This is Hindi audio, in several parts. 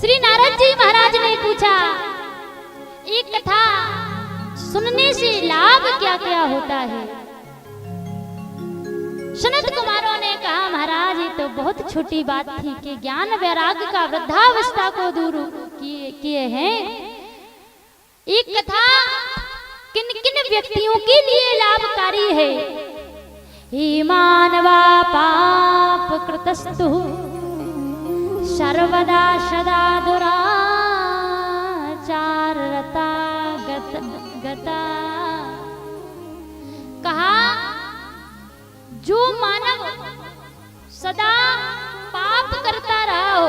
श्री नारद जी महाराज ने पूछा, एक कथा सुनने से लाभ क्या क्या होता है? सनत कुमारों ने कहा, महाराज ये तो बहुत छोटी बात थी कि ज्ञान वैराग्य का वृद्धावस्था को दूर किए हैं। एक कथा किन किन व्यक्तियों के लिए लाभकारी है? हे मानवा पाप कृतस्तु सर्वदा सदा दुराचारता गता। कहा, जो मानव सदा पाप करता रहा हो,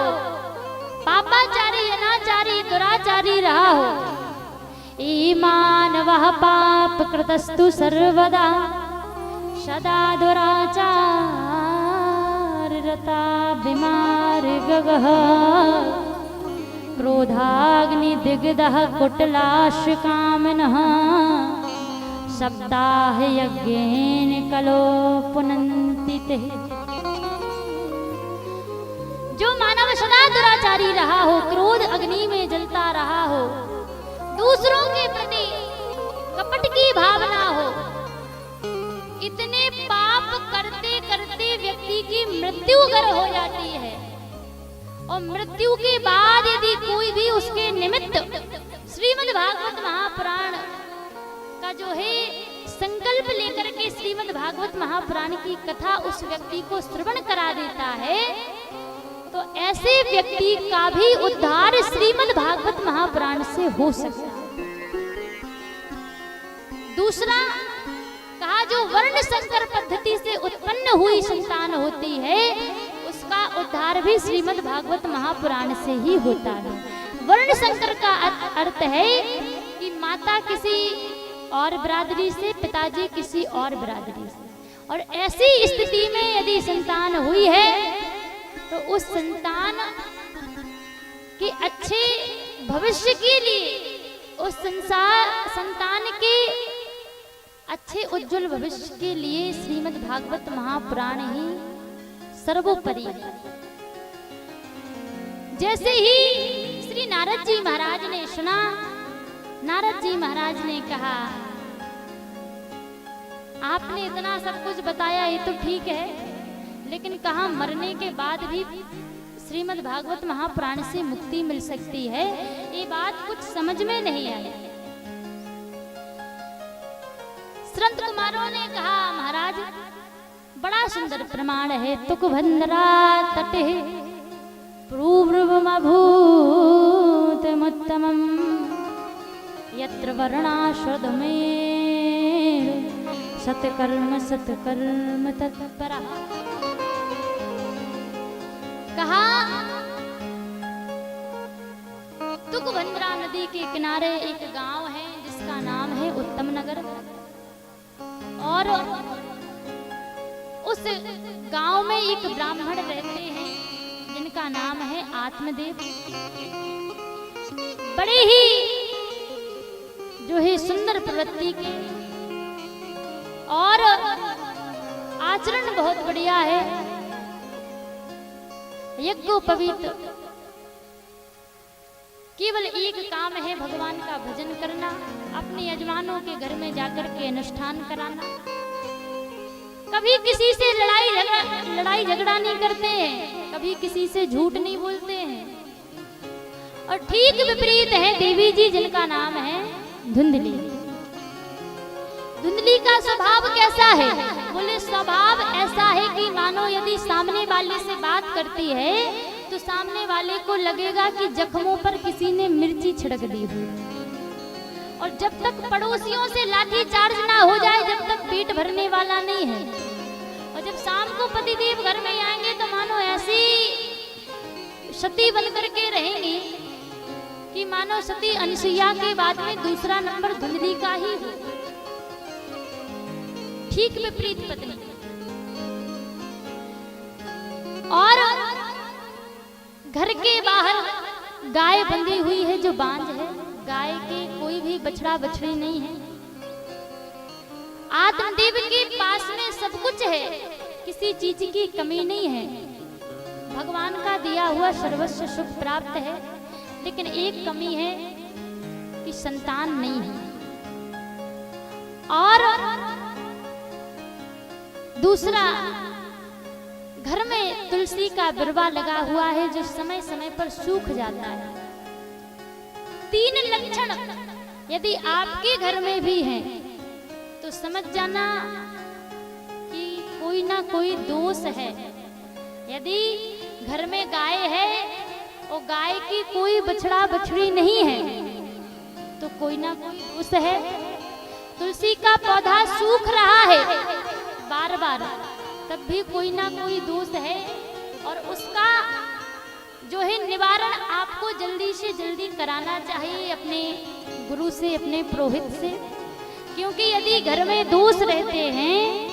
पापाचारी अनाचारी दुराचारी रहा हो, ई मानवः पाप कृतस्तु सर्वदा सदा दुराचारता बीमार गगः क्रोधाग्नि दिग्दः कुटलाश कामनः सप्ताह यज्ञेन कलो पुनन्ति ते। जो मानव सदा दुराचारी रहा हो, क्रोध अग्नि में जलता रहा हो, दूसरों के प्रति कपट की भावना हो, इतने पाप करते करते व्यक्ति की मृत्यु अगर हो जाती है और मृत्यु के बाद यदि कोई भी उसके निमित्त श्रीमद् भागवत महापुराण का जो है संकल्प लेकर के श्रीमद् भागवत महापुराण की कथा उस व्यक्ति को श्रवण करा देता है, तो ऐसे व्यक्ति का भी उद्धार श्रीमद् भागवत महापुराण से हो सकता है। दूसरा कहा, जो वर्ण संकर पद्धति से उत्पन्न हुई संतान होती है उसका उद्धार भी श्रीमद् भागवत महापुराण से ही होता है। वर्ण संकर का अर्थ है कि माता किसी और बिरादरी से, पिताजी किसी और बिरादरी से, और ऐसी स्थिति में यदि संतान हुई है तो उस संतान के अच्छे भविष्य के लिए, उस संतान के अच्छे उज्जवल भविष्य के लिए श्रीमद् भागवत महापुराण ही सर्वोपरि है। जैसे ही श्री नारद जी महाराज ने सुना, नारद जी महाराज ने कहा, आपने इतना सब कुछ बताया ये तो ठीक है, लेकिन कहा मरने के बाद भी श्रीमद् भागवत महापुराण से मुक्ति मिल सकती है, ये बात कुछ समझ में नहीं आई। संत कुमारों ने कहा, महाराज बड़ा सुंदर प्रमाण है। तुकभंद्रा तटे प्रूव्रवमभूतमुत्तमं यत्र वर्णाश्वमेव सत्कर्म तत्परा। कहा, तुकभंद्रा नदी के किनारे एक गांव है जिसका नाम है उत्तम नगर, और उस गांव में एक ब्राह्मण रहते हैं जिनका नाम है आत्मदेव। बड़े ही जो है सुंदर प्रवृत्ति के और आचरण बहुत बढ़िया है। यज्ञोपवीत केवल एक काम है, भगवान का भजन करना, अपने यजमानों के घर में जाकर के अनुष्ठान कराना। कभी किसी से लड़ाई झगड़ा नहीं करते हैं, कभी किसी से झूठ नहीं बोलते हैं। और ठीक विपरीत है देवी जी जिनका नाम है धुंधली। धुंधली का स्वभाव कैसा है? बोले स्वभाव ऐसा है कि मानो यदि सामने वाले से बात करती है तो सामने वाले को लगेगा कि जख्मों पर किसी ने मिर्ची छिड़क दी हुई। और जब तक पड़ोसियों से लाठी चार्ज ना हो जाए, जब तक पेट भरने वाला नहीं है। और जब शाम को पतिदेव घर में आएंगे तो मानो ऐसी सती बन करके रहेंगी कि मानो सती अनसुईया के बाद में दूसरा नंबर धुंधली का ही हो। ठीक विपरीत पत्नी। और घर के बाहर गाय बंधी हुई है जो बांझ है, गाय के कोई भी बछड़ा बछड़ी नहीं है। आत्मदेव के पास में सब कुछ है, किसी चीज की कमी नहीं है। भगवान का दिया हुआ सर्वस्व सुख प्राप्त है, लेकिन एक कमी है कि संतान नहीं है। और दूसरा, घर में तुलसी का बिरवा लगा हुआ है जो समय समय पर सूख जाता है। 3 लक्षण यदि आपके घर में भी हैं तो समझ जाना कि कोई ना कोई दोष है। यदि घर में गाय है और गाय की कोई बछड़ा बछड़ी नहीं है तो कोई ना कोई दोष है। तुलसी का पौधा सूख रहा है बार बार, तब भी कोई ना कोई दोष है, और उसका जो है निवारण आपको जल्दी से जल्दी कराना चाहिए अपने गुरु से, अपने पुरोहित से। क्योंकि यदि घर में दोष रहते हैं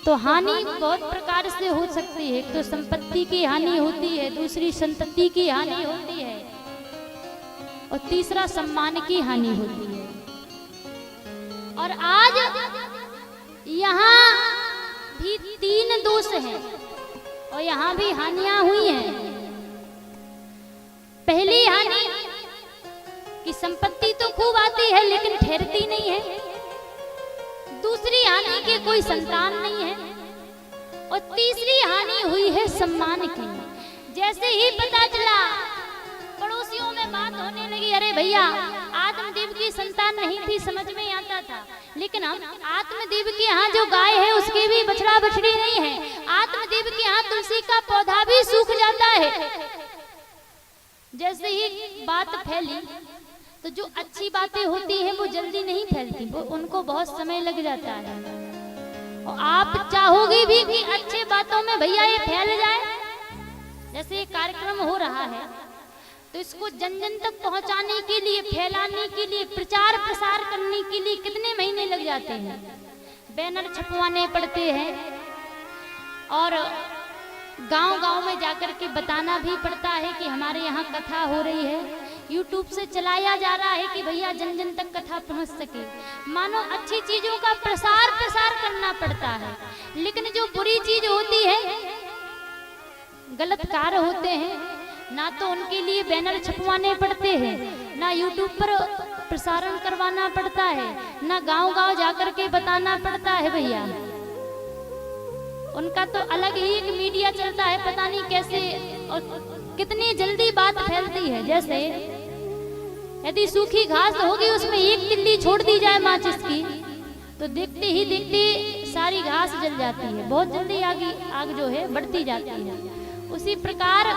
तो हानि बहुत प्रकार से हो सकती है। एक तो संपत्ति की हानि होती है, दूसरी संतति की हानि होती है, और तीसरा सम्मान की हानि होती है। और आज यहाँ भी 3 दोष हैं और यहाँ भी हानियां हुई हैं। पहली हानि कि संपत्ति तो खूब आती है लेकिन ठहरती नहीं है। दूसरी हानि कि कोई संतान नहीं है, और तीसरी हानि हुई है सम्मान की। जैसे ही पता चला, पड़ोसियों में बात होने लगी, अरे भैया आत्मदेव की संतान नहीं थी, समझ में आता था, लेकिन हम आत्मदेव के यहाँ जो गाय है उसके भी बछड़ा बछड़ी नहीं है। आत्मदेव के यहाँ तुलसी का पौधा भी सूख जाता है। जैसे ही बात फैली तो जो अच्छी बातें होती हैं वो जल्दी नहीं फैलती, वो उनको बहुत समय लग जाता है। और आप चाहोगे भी कि अच्छी बातों में भैया ये फैल जाए। जैसे ये कार्यक्रम हो रहा है तो इसको जन जन तक पहुंचाने के लिए, फैलाने के लिए, प्रचार प्रसार करने के लिए कितने महीने लग जाते हैं। बैनर छपवाने पड़ते हैं और गांव-गांव में जाकर के बताना भी पड़ता है कि हमारे यहाँ कथा हो रही है। यूट्यूब से चलाया जा रहा है कि भैया जन जन तक कथा पहुंच सके। मानो अच्छी चीजों का प्रसार करना पड़ता है, लेकिन जो बुरी चीज होती है, गलत कार्य होते हैं, ना तो उनके लिए बैनर छपवाने पड़ते हैं, ना यूट्यूब पर प्रसारण करवाना पड़ता है, ना गांव-गांव जाकर के बताना पड़ता है। भैया उनका तो अलग ही एक मीडिया चलता है, पता नहीं कैसे और कितनी जल्दी बात फैलती है। जैसे यदि सूखी घास होगी उसमें एक तिल्ली छोड़ दी जाए माचिस की तो देखते ही देखते सारी घास जल जाती है। बहुत जल्दी आग जो है बढ़ती जाती है। उसी प्रकार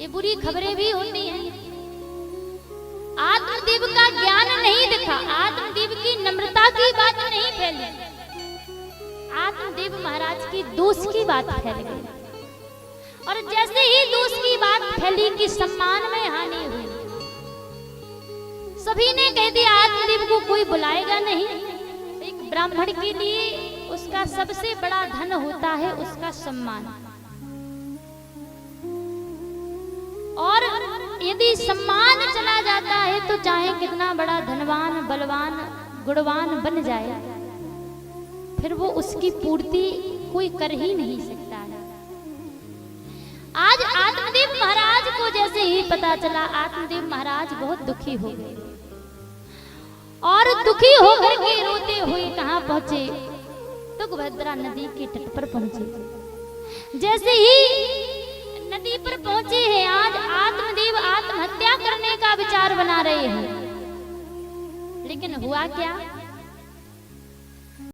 ये बुरी खबरें भी होती हैं। आत्मदेव का ज्ञान नहीं दिखा, आत्मदेव की नम्रता की बात नहीं फैली, आत्मदेव महाराज की दोष की बात फैल गई। और जैसे ही दोष की बात फैली कि सम्मान में हानि हुई, सभी ने कह दिया आत्मदेव को कोई बुलाएगा नहीं। एक ब्राह्मण के लिए उसका सबसे बड़ा धन होता है उसका सम्मान, और यदि सम्मान चला जाता है तो चाहे कितना बड़ा धनवान, बलवान, गुणवान बन जाए, फिर वो उसकी पूर्ति कोई कर ही नहीं सकता है। आज आत्मदेव महाराज को जैसे ही पता चला, आत्मदेव महाराज बहुत दुखी हो गए और दुखी होकर के रोते हुए कहाँ पहुंचे? तुंगभद्रा नदी के तट पर पहुंचे। जैसे ही नदी पर पहुंचे हैं, आज आत्मदेव आत्महत्या करने का विचार बना रहे हैं, लेकिन हुआ क्या?